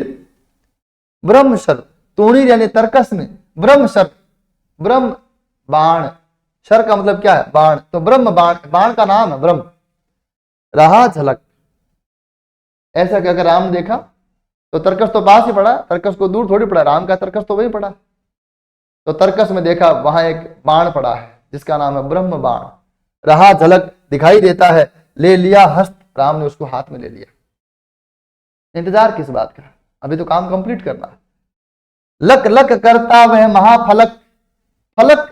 Speaker 1: ब्रह्मशर। तुणीर यानी तर्कस में, ब्रह्मशर ब्रह्म बाण, शर का मतलब क्या है बाण। तो ब्रह्म बाण का नाम है ब्रह्म। रहा झलक, ऐसा कहकर राम देखा। तो तर्कस तो पास ही पड़ा, तर्कस को दूर थोड़ी पड़ा, राम का तर्कस तो वही पड़ा। तो तर्कस में देखा वहां एक बाण पड़ा है जिसका नाम है ब्रह्म बाण। रहा झलक, दिखाई देता है। ले लिया हस्त, राम ने उसको हाथ में ले लिया। इंतजार किस बात का, अभी तो काम कंप्लीट करना है। लक लक करता वह महाफलक। फलक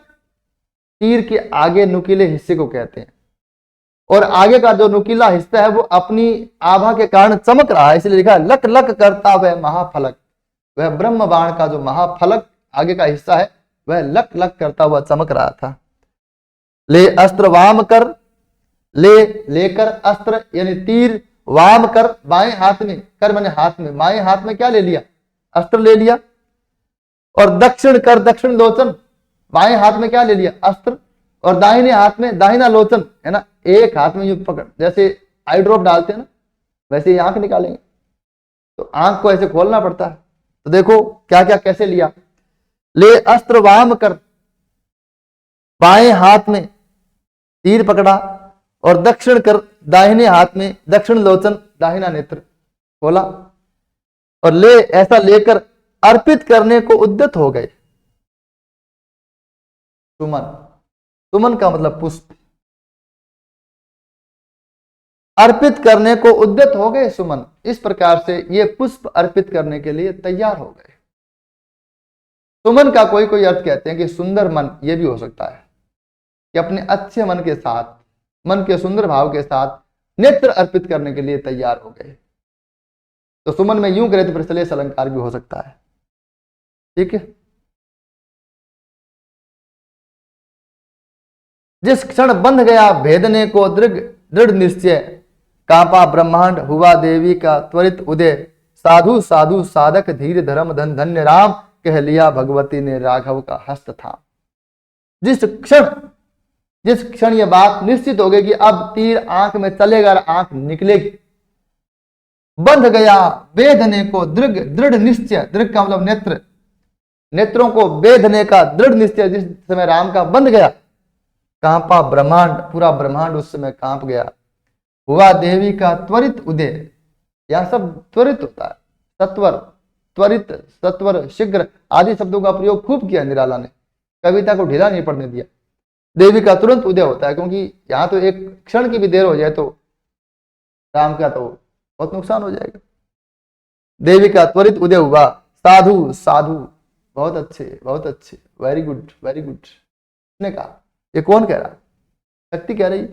Speaker 1: तीर के आगे नुकीले हिस्से को कहते हैं, और आगे का जो नुकीला हिस्सा है वो अपनी आभा के कारण चमक रहा है, इसलिए लिखा है लक लक करता वह महाफलक। वह ब्रह्म बाण का जो महाफलक आगे का हिस्सा है वह लक लक करता हुआ चमक रहा था। ले अस्त्र वाम कर, लेकर अस्त्र यानी तीर, वाम कर बाएं हाथ में, कर मैंने हाथ में, बाएं हाथ में क्या ले लिया, अस्त्र ले लिया। और दक्षिण कर, दक्षिण लोचन, बाएं हाथ में क्या ले लिया, अस्त्र। और दाहिने हाथ में दाहिना लोचन, है ना, एक हाथ में यूं पकड़, जैसे आई ड्रॉप डालते हैं ना वैसे ही आंख निकालेंगे तो आंख को ऐसे खोलना पड़ता है। तो देखो क्या क्या कैसे लिया। ले अस्त्र वाम कर, बाएं हाथ में तीर पकड़ा, और दक्षिण कर, दाहिने हाथ में दक्षिण लोचन, दाहिना नेत्र खोला। और ले, ऐसा लेकर अर्पित करने को उद्यत हो गए। सुमन, सुमन का मतलब पुष्प। अर्पित करने को उद्यत हो गए सुमन। इस प्रकार से ये पुष्प अर्पित करने के लिए तैयार हो गए। सुमन का कोई कोई अर्थ कहते हैं कि सुंदर मन, ये भी हो सकता है कि अपने अच्छे मन के साथ, मन के सुंदर भाव के साथ नेत्र अर्पित करने के लिए तैयार हो गए। तो सुमन में यूं करें तो प्रश्लेष अलंकार भी हो सकता है। ठीक है। जिस क्षण बंध गया भेदने को दृढ़ निश्चय, कांपा ब्रह्मांड हुआ देवी का त्वरित उदय। साधु साधु साधक धीर धर्म धन धन्य राम, कह लिया भगवती ने राघव का हस्त था। जिस क्षण यह बात निश्चित हो गई कि अब तीर आंख में चलेगा और आंख निकलेगी, बंध गया बेधने को दृढ़ निश्चय, दृढ़ का मतलब नेत्र, नेत्रों को बेधने का दृढ़ निश्चय जिस समय राम का बंध गया, कांपा ब्रह्मांड, पूरा ब्रह्मांड उस समय कांप गया। हुआ देवी का त्वरित उदय, यह सब त्वरित होता है, सत्वर, त्वरित, सत्वर, शीघ्र आदि शब्दों का प्रयोग खूब किया निराला ने, कविता को ढीला नहीं पड़ने दिया। देवी का तुरंत उदय होता है, क्योंकि यहां तो एक क्षण की भी देर हो जाए तो राम का तो बहुत नुकसान हो जाएगा। देवी का त्वरित उदय हुआ। साधु साधु, बहुत अच्छे, वेरी गुड वेरी गुड। ने कहा। ये कौन कह रहा? शक्ति कह रही,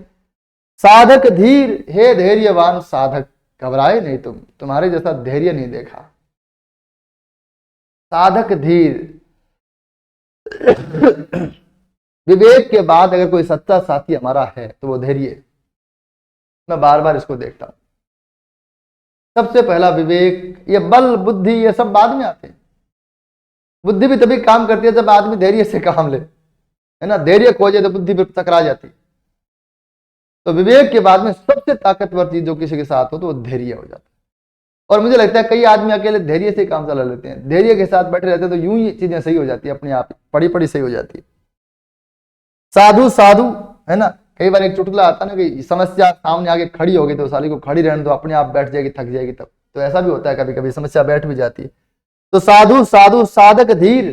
Speaker 1: साधक धीर, हे धैर्यवान साधक, घबराए नहीं तुम, तुम्हारे जैसा धैर्य नहीं देखा। साधक धीर। विवेक के बाद अगर कोई सच्चा साथी हमारा है तो वो धैर्य। मैं बार बार इसको देखता हूं। सबसे पहला विवेक, ये बल बुद्धि ये सब बाद में आते हैं। बुद्धि भी तभी काम करती है जब आदमी धैर्य से काम ले, है ना। धैर्य खोजे तो बुद्धि फिर टकरा जाती है। तो विवेक के बाद में सबसे ताकतवर चीज जो किसी के साथ हो तो वो धैर्य हो जाता है। और मुझे लगता है कई आदमी अकेले धैर्य से काम चला लेते हैं, धैर्य के साथ बैठे रहते हैं तो यूं ही चीजें सही हो जाती है, अपने आप पड़ी पड़ी सही हो जाती है। साधु साधु, है ना। कई बार एक चुटकुला आता है ना कि समस्या सामने आके खड़ी होगी तो साली को खड़ी रहने दो, अपने आप बैठ जाएगी, थक जाएगी तब। तो ऐसा भी होता है, कभी कभी समस्या बैठ भी जाती है। तो साधु साधु साधक धीर,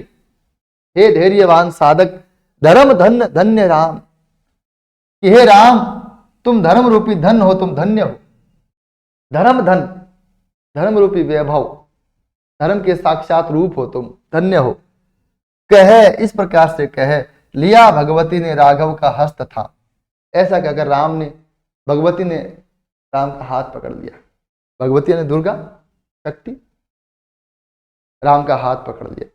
Speaker 1: हे धैर्यवान साधक, धर्म धन्य धन्य राम, कि हे राम तुम धर्म रूपी धन हो, तुम धन्य हो। धर्म धन, धर्म रूपी वैभव, धर्म के साक्षात रूप हो तुम, धन्य हो। कहे, इस प्रकार से कहे, लिया भगवती ने राघव का हस्त था। ऐसा कहकर राम ने, भगवती ने राम का हाथ पकड़ लिया। भगवती ने दुर्गा शक्ति राम का हाथ पकड़ लिया।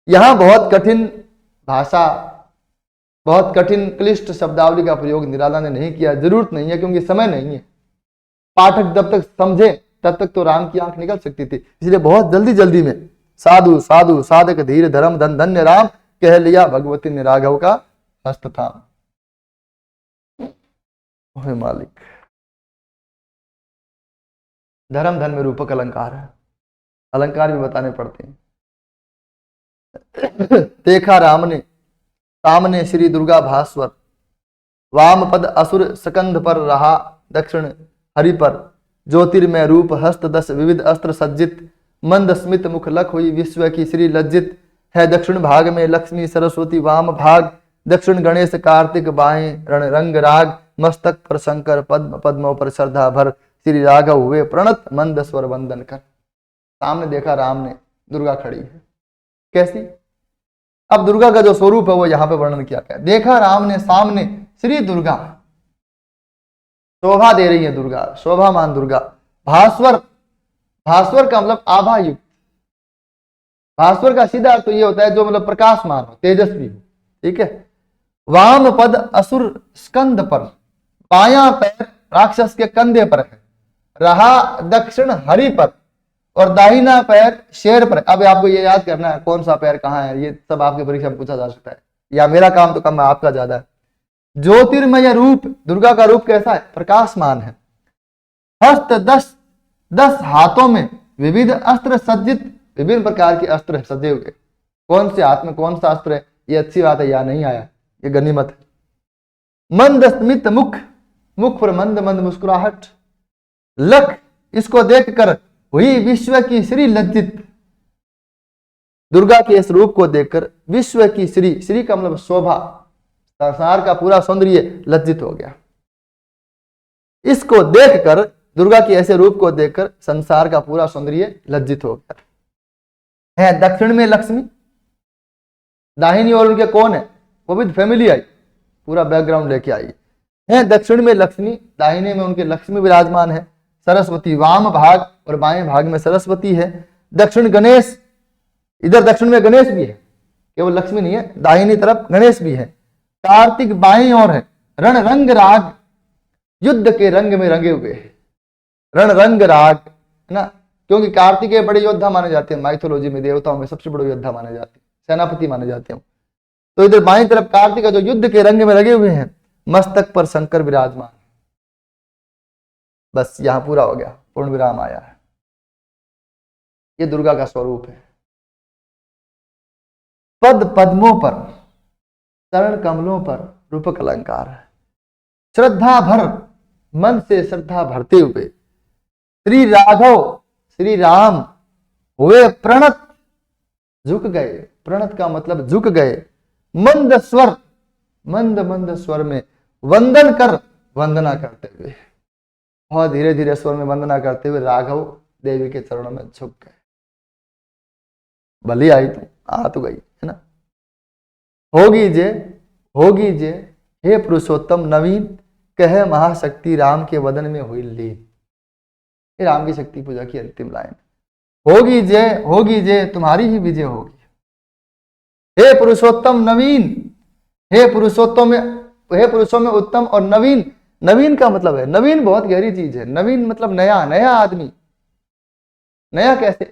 Speaker 1: यहां बहुत कठिन भाषा, बहुत कठिन क्लिष्ट शब्दावली का प्रयोग निराला ने नहीं किया, जरूरत नहीं है क्योंकि समय नहीं है। पाठक जब तक समझे तब तक तो राम की आंख निकल सकती थी, इसलिए बहुत जल्दी जल्दी में साधु साधु साधक धीर धर्म धन धन्य राम, कह लिया भगवती ने राघव का हस्त था। ओहे मालिक, धर्म धन में रूपक अलंकार है, अलंकार भी बताने पड़ते हैं। देखा राम ने सामने श्री दुर्गा भास्वर, वाम पद असुर सकंध पर रहा, दक्षिण हरि पर ज्योतिर्मय रूप, हस्त दस विविध अस्त्र सज्जित, मंद स्मित मुख लख हुई विश्व की श्री लज्जित, है दक्षिण भाग में लक्ष्मी सरस्वती, वाम भाग दक्षिण गणेश कार्तिक, बाएं रण रंग राग, मस्तक पर शंकर, पद्म पद्मों पर श्रद्धा भर, श्री राघव हुए प्रणत, मंद स्वर वंदन कर। सामने देखा राम ने दुर्गा खड़ी है, कैसी? अब दुर्गा का जो स्वरूप है वो यहां पे वर्णन किया गया। देखा राम ने सामने श्री दुर्गा, शोभा दे रही है दुर्गा, शोभामान दुर्गा। भास्वर, भास्वर का मतलब आभा युक्त। भास्वर का सीधा अर्थ तो ये होता है जो मतलब प्रकाशमान हो, तेजस्वी हो, ठीक है। वाम पद असुर स्कंद पर, बायां पैर राक्षस के कंधे पर है, रहा दक्षिण हरि पर, और दाहिना पैर शेर पर। अब आपको ये याद करना है कौन सा पैर कहाँ है, ये सब आपके परीक्षा में पूछा जा सकता है, या मेरा काम तो कम है, आपका ज्यादा है। ज्योतिर्मय रूप, दुर्गा का रूप कैसा है? प्रकाशमान है। हस्त दस, 10 हाथों में विविध अस्त्र सज्जित, विभिन्न प्रकार के अस्त्र सजे हुए। कौन से हाथ में कौन सा अस्त्र है, ये अच्छी बात है या नहीं आया, ये गनीमत है। मंद स्मित मुख, मुख पर मंद मंद मुस्कुराहट, लख, इसको देखकर हुई विश्व की श्री लज्जित। दुर्गा के इस रूप को देखकर विश्व की श्री, श्री का मतलब शोभा, संसार का पूरा सौंदर्य लज्जित हो गया। इसको देखकर, दुर्गा के ऐसे रूप को देखकर संसार का पूरा सौंदर्य लज्जित हो गया। है दक्षिण में लक्ष्मी, दाहिनी ओर उनके कौन है? वो भी फैमिली आई, पूरा बैकग्राउंड लेके आई है। दक्षिण में लक्ष्मी, दाहिने में उनके लक्ष्मी विराजमान है। सरस्वती वाम भाग और बाएं भाग में सरस्वती है। दक्षिण गणेश, इधर दक्षिण में गणेश भी है, केवल लक्ष्मी नहीं है, दाहिनी तरफ गणेश भी है। कार्तिक बाएं ओर है। रण रंग राग, युद्ध के रंग में रंगे हुए, रण रंग राग, है ना, क्योंकि कार्तिकेय बड़े योद्धा माने जाते हैं, माइथोलॉजी में देवताओं में सबसे बड़े योद्धा माने जाते हैं, सेनापति माने जाते हैं। तो इधर बाएं तरफ कार्तिक जो युद्ध के रंग में लगे हुए हैं, मस्तक पर शंकर विराजमान। बस यहां पूरा हो गया, पूर्ण विराम आया है। ये दुर्गा का स्वरूप है। पद पद्मों पर, चरण कमलों पर रूपक अलंकार है। श्रद्धा भर, मन से श्रद्धा भरते हुए श्री राघव, श्री राम हुए प्रणत, झुक गए। प्रणत का मतलब झुक गए। मंद स्वर, मंद मंद स्वर में वंदन कर, वंदना करते हुए, बहुत धीरे धीरे स्वर में वंदना करते हुए राघव देवी के चरणों में झुक गए। भली आई तो आ तो गई, है ना, होगी जे होगी जे हे पुरुषोत्तम नवीन, कह महाशक्ति राम के वदन में हुई लीन। ये राम की शक्ति पूजा की अंतिम लाइन। होगी जय तुम्हारी ही विजय होगी। हे पुरुषोत्तम नवीन, हे पुरुषों में उत्तम और नवीन। नवीन का मतलब है, नवीन बहुत गहरी चीज है। नवीन मतलब नया, नया आदमी। नया कैसे?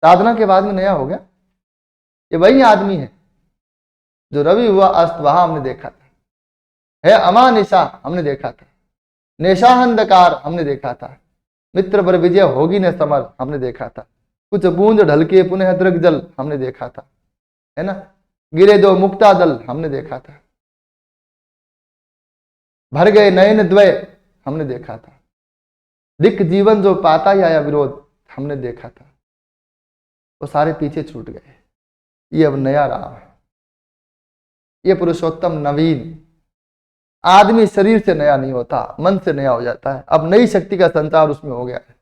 Speaker 1: साधना के बाद में नया हो गया। ये वही आदमी है जो रवि हुआ अस्त वहां हमने देखा था, है अमा निशा हमने देखा था, निशाहंधकार हमने देखा था, मित्र पर विजय होगी न समर हमने देखा था, कुछ बूंद ढलके पुनः दृग जल हमने देखा था, है ना, गिरे दो मुक्ता दल हमने देखा था, भर गए नयन द्वय हमने देखा था, दिक जीवन जो पाता ही आया विरोध हमने देखा था। वो सारे पीछे छूट गए। ये अब नया राम है, ये पुरुषोत्तम नवीन। आदमी शरीर से नया नहीं होता, मन से नया हो जाता है। अब नई शक्ति का संचार उसमें हो गया है,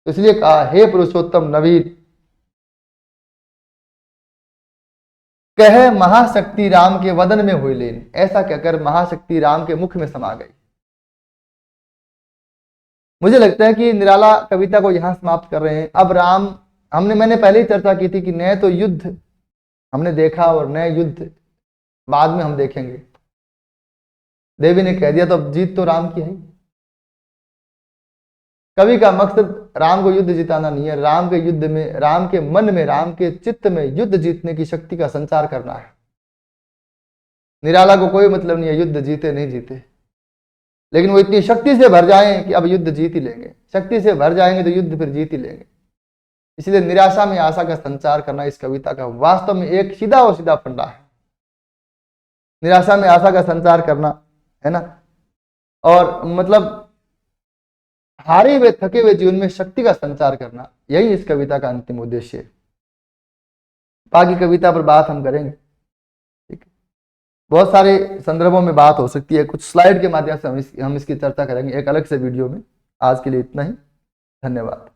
Speaker 1: तो इसलिए कहा हे पुरुषोत्तम नवीन, कह महाशक्ति राम के वदन में हुई लीन। ऐसा कहकर महाशक्ति राम के मुख में समा गई। मुझे लगता है कि निराला कविता को यहां समाप्त कर रहे हैं। अब राम, मैंने पहले ही चर्चा की थी कि नए तो युद्ध हमने देखा और नए युद्ध बाद में हम देखेंगे। देवी ने कह दिया तो अब जीत तो राम की है। कवि का मकसद राम को युद्ध जिताना नहीं है, राम के युद्ध में, राम के मन में, राम के चित्त में युद्ध जीतने की शक्ति का संचार करना है। निराला को कोई मतलब नहीं है युद्ध जीते नहीं जीते, लेकिन वो इतनी शक्ति से भर जाएं कि अब युद्ध जीत ही लेंगे। शक्ति से भर जाएंगे तो युद्ध फिर जीत ही लेंगे। इसलिए निराशा में आशा का संचार करना इस कविता का वास्तव में एक सीधा और सीधा फंडा है। निराशा में आशा का संचार करना, है ना, और मतलब हारे हुए थके हुए जीवन में शक्ति का संचार करना, यही इस कविता का अंतिम उद्देश्य है। बाकी कविता पर बात हम करेंगे, ठीक है। बहुत सारे संदर्भों में बात हो सकती है, कुछ स्लाइड के माध्यम से हम इसकी चर्चा करेंगे एक अलग से वीडियो में। आज के लिए इतना ही, धन्यवाद।